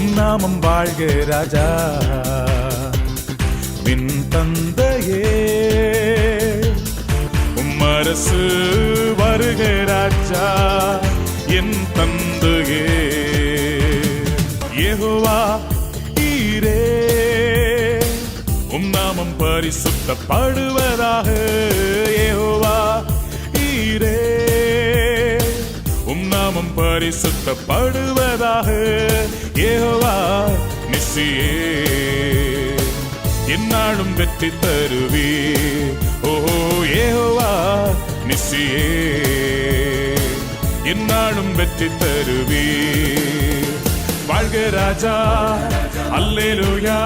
நாமம் வாழ்க ராஜா. வின் தந்தையே அரசு வருக ராஜா. என் தந்தையே யெகோவா ஈரே, நாமம் பரிசுத்தப்படுவதாக. யெகோவா ஈரே, நாமம் பரிசுத்தப்படுவதாக. யெகோவா நிசியே, என்னாலும் வெற்றி தருவே. ஓஹோ யெகோவா நிசியே, என்னாலும் வெற்றி தருவே. வாழ்க ராஜா, அல்லேலூயா.